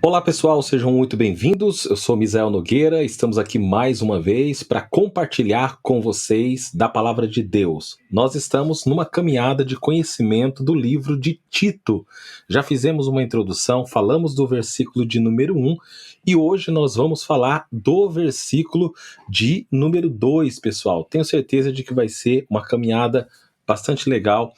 Olá pessoal, sejam muito bem-vindos. Eu sou Misael Nogueira, estamos aqui mais uma vez para compartilhar com vocês da palavra de Deus. Nós estamos numa caminhada de conhecimento do livro de Tito. Já fizemos uma introdução, falamos do versículo de número 1 e hoje nós vamos falar do versículo de número 2, pessoal. Tenho certeza de que vai ser uma caminhada bastante legal.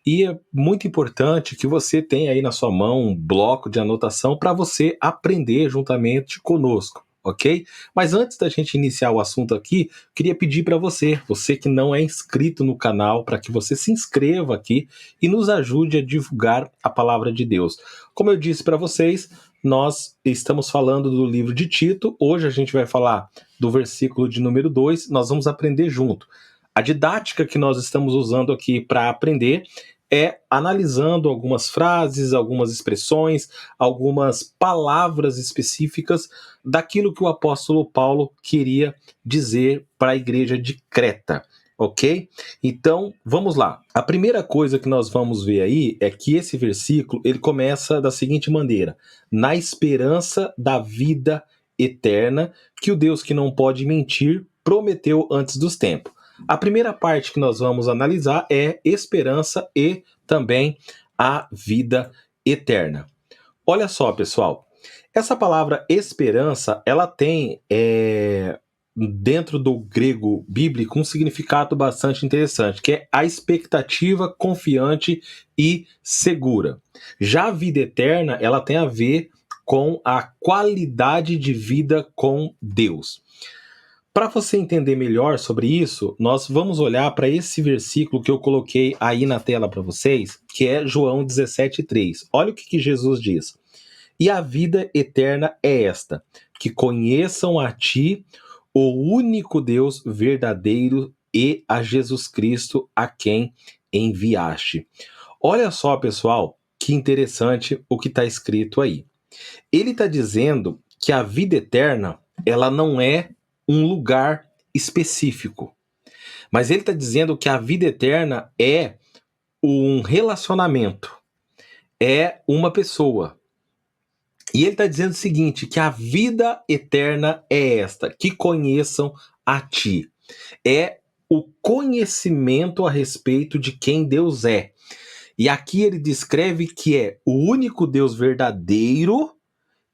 E é muito importante que você tenha aí na sua mão um bloco de anotação para você aprender juntamente conosco, ok? Mas antes da gente iniciar o assunto aqui, queria pedir para você que não é inscrito no canal, para que você se inscreva aqui e nos ajude a divulgar a palavra de Deus. Como eu disse para vocês, nós estamos falando do livro de Tito, hoje a gente vai falar do versículo de número 2, nós vamos aprender junto. A didática que nós estamos usando aqui para aprender é analisando algumas frases, algumas expressões, algumas palavras específicas daquilo que o apóstolo Paulo queria dizer para a igreja de Creta, ok? Então, vamos lá. A primeira coisa que nós vamos ver aí é que esse versículo, ele começa da seguinte maneira: na esperança da vida eterna que o Deus que não pode mentir prometeu antes dos tempos. A primeira parte que nós vamos analisar é esperança e também a vida eterna. Olha só, pessoal, essa palavra esperança, ela tem dentro do grego bíblico um significado bastante interessante, que é a expectativa confiante e segura. Já a vida eterna, ela tem a ver com a qualidade de vida com Deus. Para você entender melhor sobre isso, nós vamos olhar para esse versículo que eu coloquei aí na tela para vocês, que é João 17,3. Olha o que Jesus diz. E a vida eterna é esta, que conheçam a ti, o único Deus verdadeiro, e a Jesus Cristo, a quem enviaste. Olha só, pessoal, que interessante o que está escrito aí. Ele está dizendo que a vida eterna, ela não é um lugar específico. Mas ele está dizendo que a vida eterna é um relacionamento, é uma pessoa. E ele está dizendo o seguinte, que a vida eterna é esta, que conheçam a ti. É o conhecimento a respeito de quem Deus é. E aqui ele descreve que é o único Deus verdadeiro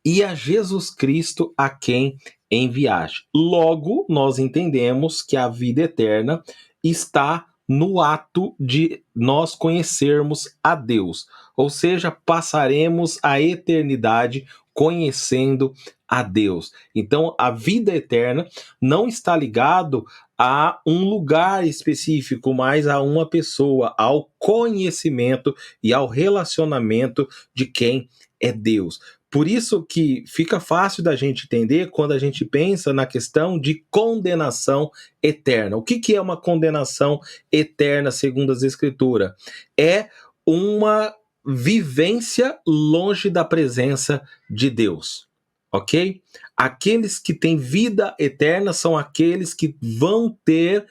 e a Jesus Cristo a quem enviaste. Logo, nós entendemos que a vida eterna está no ato de nós conhecermos a Deus. Ou seja, passaremos a eternidade conhecendo a Deus. Então, a vida eterna não está ligado a um lugar específico, mas a uma pessoa, ao conhecimento e ao relacionamento de quem é Deus. Por isso que fica fácil da gente entender quando a gente pensa na questão de condenação eterna. O que é uma condenação eterna segundo as Escrituras? É uma vivência longe da presença de Deus, ok? Aqueles que têm vida eterna são aqueles que vão ter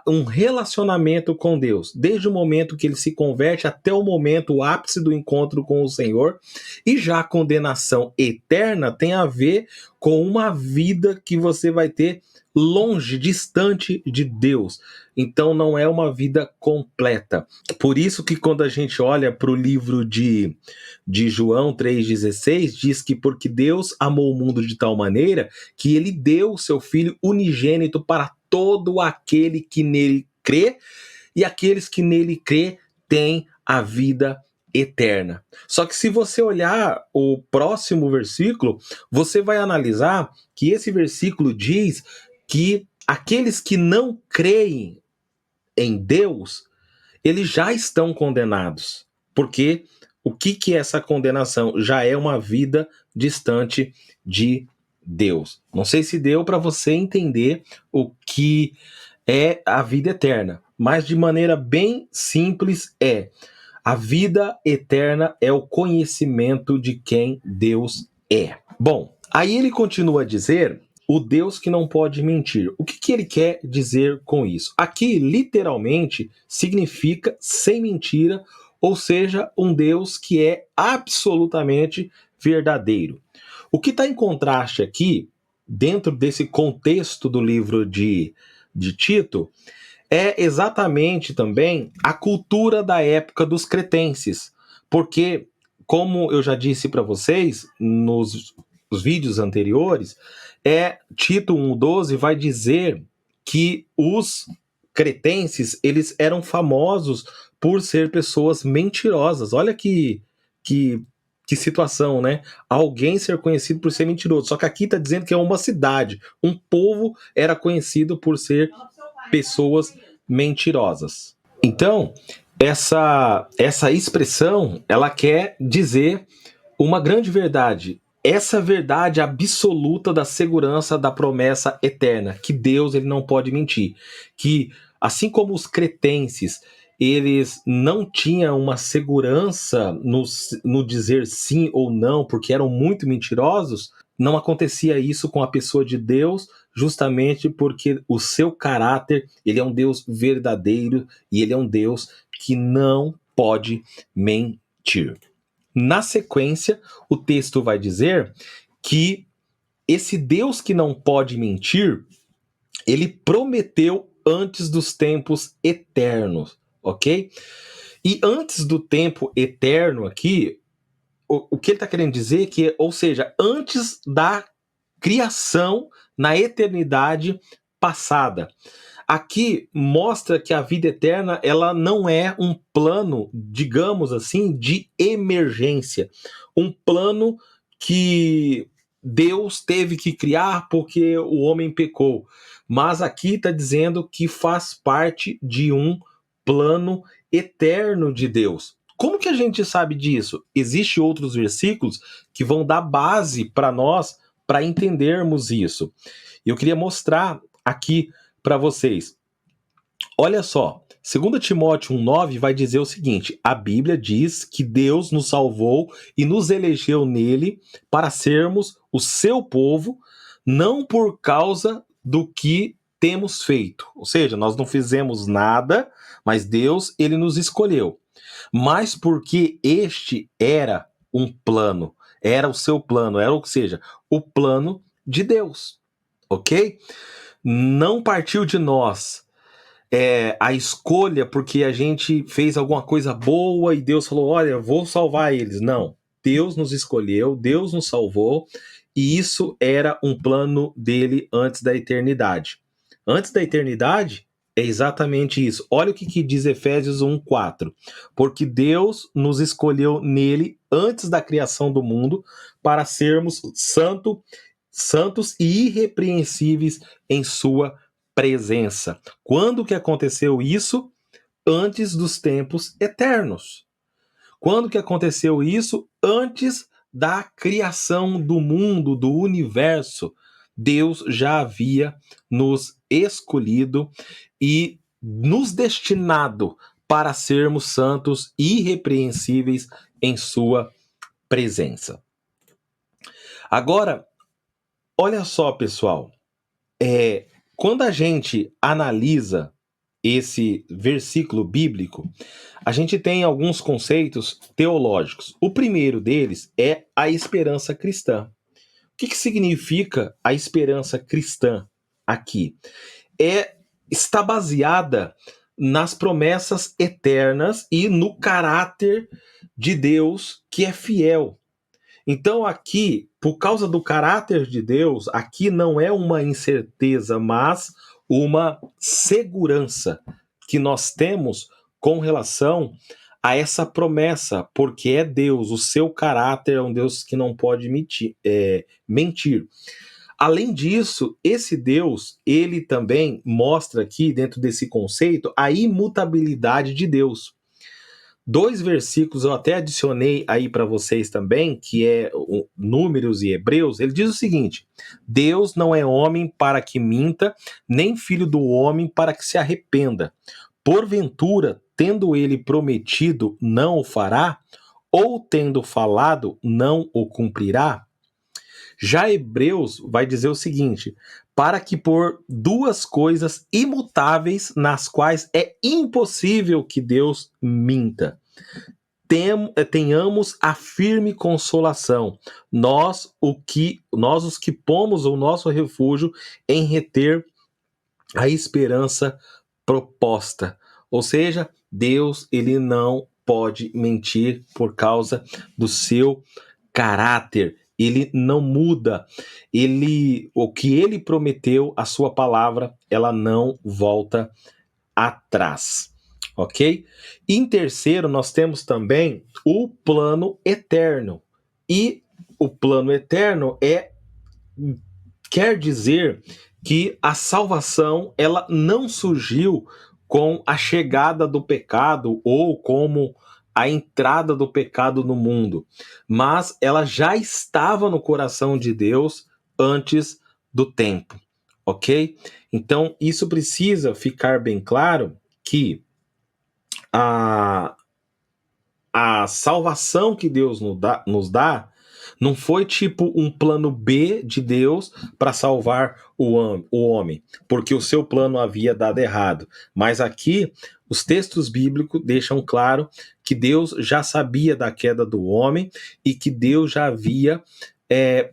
um relacionamento com Deus, desde o momento que ele se converte até o momento, o ápice do encontro com o Senhor. E já a condenação eterna tem a ver com uma vida que você vai ter longe, distante de Deus. Então não é uma vida completa. Por isso que quando a gente olha para o livro de João 3,16, diz que porque Deus amou o mundo de tal maneira que ele deu o seu Filho unigênito para todo aquele que nele crê, e aqueles que nele crê têm a vida eterna. Só que se você olhar o próximo versículo, você vai analisar que esse versículo diz que aqueles que não creem em Deus, eles já estão condenados. Porque o que é essa condenação? Já é uma vida distante de Deus. Não sei se deu para você entender o que é a vida eterna, mas de maneira bem simples a vida eterna é o conhecimento de quem Deus é. Bom, aí ele continua a dizer o Deus que não pode mentir. O que ele quer dizer com isso? Aqui, literalmente, significa sem mentira, ou seja, um Deus que é absolutamente verdadeiro. O que está em contraste aqui, dentro desse contexto do livro de Tito, é exatamente também a cultura da época dos cretenses. Porque, como eu já disse para vocês nos vídeos anteriores, Tito 1,12 vai dizer que os cretenses, eles eram famosos por ser pessoas mentirosas. Olha que situação, né? Alguém ser conhecido por ser mentiroso. Só que aqui está dizendo que é uma cidade. Um povo era conhecido por ser pessoas mentirosas. Então, essa expressão, ela quer dizer uma grande verdade. Essa verdade absoluta da segurança da promessa eterna, que Deus ele não pode mentir. Que, assim como os cretenses, eles não tinham uma segurança no dizer sim ou não, porque eram muito mentirosos, não acontecia isso com a pessoa de Deus, justamente porque o seu caráter, ele é um Deus verdadeiro e ele é um Deus que não pode mentir. Na sequência, o texto vai dizer que esse Deus que não pode mentir, ele prometeu antes dos tempos eternos, ok? E antes do tempo eterno aqui, o que ele está querendo dizer que, ou seja, antes da criação na eternidade passada. Aqui mostra que a vida eterna ela não é um plano, digamos assim, de emergência. Um plano que Deus teve que criar porque o homem pecou. Mas aqui está dizendo que faz parte de um plano eterno de Deus. Como que a gente sabe disso? Existem outros versículos que vão dar base para nós para entendermos isso. Eu queria mostrar aqui para vocês. Olha só, 2 Timóteo 1,9 vai dizer o seguinte: a Bíblia diz que Deus nos salvou e nos elegeu nele para sermos o seu povo, não por causa do que temos feito. Ou seja, nós não fizemos nada, mas Deus ele nos escolheu. Mas porque este era um plano, era o seu plano, ou seja, o plano de Deus, ok? Não partiu de nós a escolha porque a gente fez alguma coisa boa e Deus falou, olha, eu vou salvar eles. Não, Deus nos escolheu, Deus nos salvou e isso era um plano dele antes da eternidade. Antes da eternidade, é exatamente isso. Olha o que diz Efésios 1,4. Porque Deus nos escolheu nele antes da criação do mundo para sermos santos e irrepreensíveis em sua presença. Quando que aconteceu isso? Antes dos tempos eternos. Quando que aconteceu isso? Antes da criação do mundo, do universo. Deus já havia nos escolhido e nos destinado para sermos santos e irrepreensíveis em sua presença. Agora, olha só, pessoal, quando a gente analisa esse versículo bíblico, a gente tem alguns conceitos teológicos. O primeiro deles é a esperança cristã. O que significa a esperança cristã aqui? Está baseada nas promessas eternas e no caráter de Deus que é fiel. Então aqui, por causa do caráter de Deus, aqui não é uma incerteza, mas uma segurança que nós temos com relação a essa promessa, porque é Deus, o seu caráter é um Deus que não pode mentir. Além disso, esse Deus, ele também mostra aqui, dentro desse conceito, a imutabilidade de Deus. 2 versículos eu até adicionei aí para vocês também, que é Números e Hebreus. Ele diz o seguinte: Deus não é homem para que minta, nem filho do homem para que se arrependa. Porventura, tendo ele prometido, não o fará? Ou tendo falado, não o cumprirá? Já Hebreus vai dizer o seguinte: para que por 2 coisas imutáveis, nas quais é impossível que Deus minta. tenhamos a firme consolação, nós os que pomos o nosso refúgio em reter a esperança proposta. Ou seja, Deus, ele não pode mentir por causa do seu caráter. Ele não muda. O que ele prometeu, a sua palavra, ela não volta atrás. Ok? Em terceiro, nós temos também o plano eterno. E o plano eterno quer dizer que a salvação ela não surgiu com a chegada do pecado ou como a entrada do pecado no mundo, mas ela já estava no coração de Deus antes do tempo, ok? Então, isso precisa ficar bem claro que a salvação que Deus nos dá não foi tipo um plano B de Deus para salvar o homem, porque o seu plano havia dado errado. Mas aqui, os textos bíblicos deixam claro que Deus já sabia da queda do homem e que Deus já havia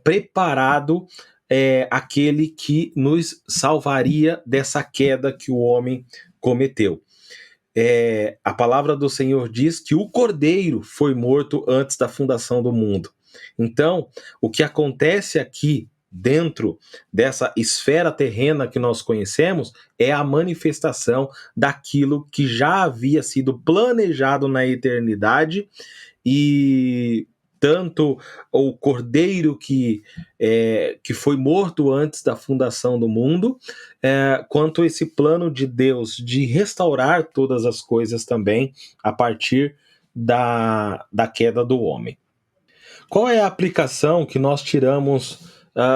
preparado aquele que nos salvaria dessa queda que o homem cometeu. A palavra do Senhor diz que o Cordeiro foi morto antes da fundação do mundo. Então, o que acontece aqui dentro dessa esfera terrena que nós conhecemos é a manifestação daquilo que já havia sido planejado na eternidade, e tanto o Cordeiro que foi morto antes da fundação do mundo, quanto esse plano de Deus de restaurar todas as coisas também a partir da queda do homem. Qual é a aplicação que nós tiramos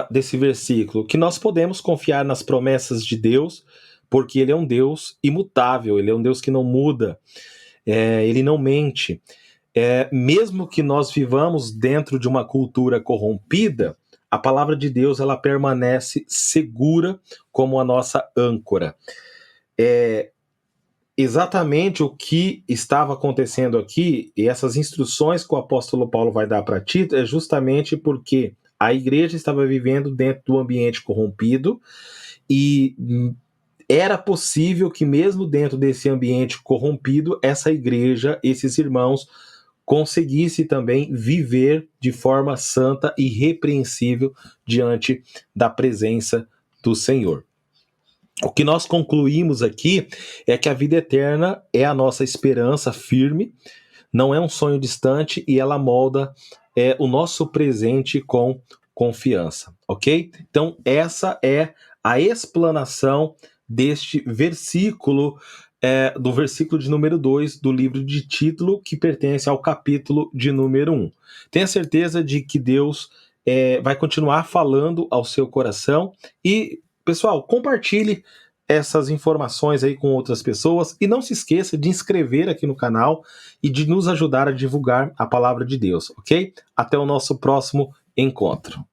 desse versículo? Que nós podemos confiar nas promessas de Deus, porque Ele é um Deus imutável, Ele é um Deus que não muda, Ele não mente. Mesmo que nós vivamos dentro de uma cultura corrompida, a palavra de Deus ela permanece segura como a nossa âncora. Exatamente o que estava acontecendo aqui, e essas instruções que o apóstolo Paulo vai dar para Tito, é justamente porque a igreja estava vivendo dentro do ambiente corrompido, e era possível que mesmo dentro desse ambiente corrompido, essa igreja, esses irmãos, conseguisse também viver de forma santa e irrepreensível diante da presença do Senhor. O que nós concluímos aqui é que a vida eterna é a nossa esperança firme, não é um sonho distante, e ela molda o nosso presente com confiança, ok? Então essa é a explanação deste versículo, do versículo de número 2 do livro de Tito, que pertence ao capítulo de número 1. Tenha certeza de que Deus vai continuar falando ao seu coração, e pessoal, compartilhe essas informações aí com outras pessoas, e não se esqueça de inscrever aqui no canal e de nos ajudar a divulgar a palavra de Deus, ok? Até o nosso próximo encontro.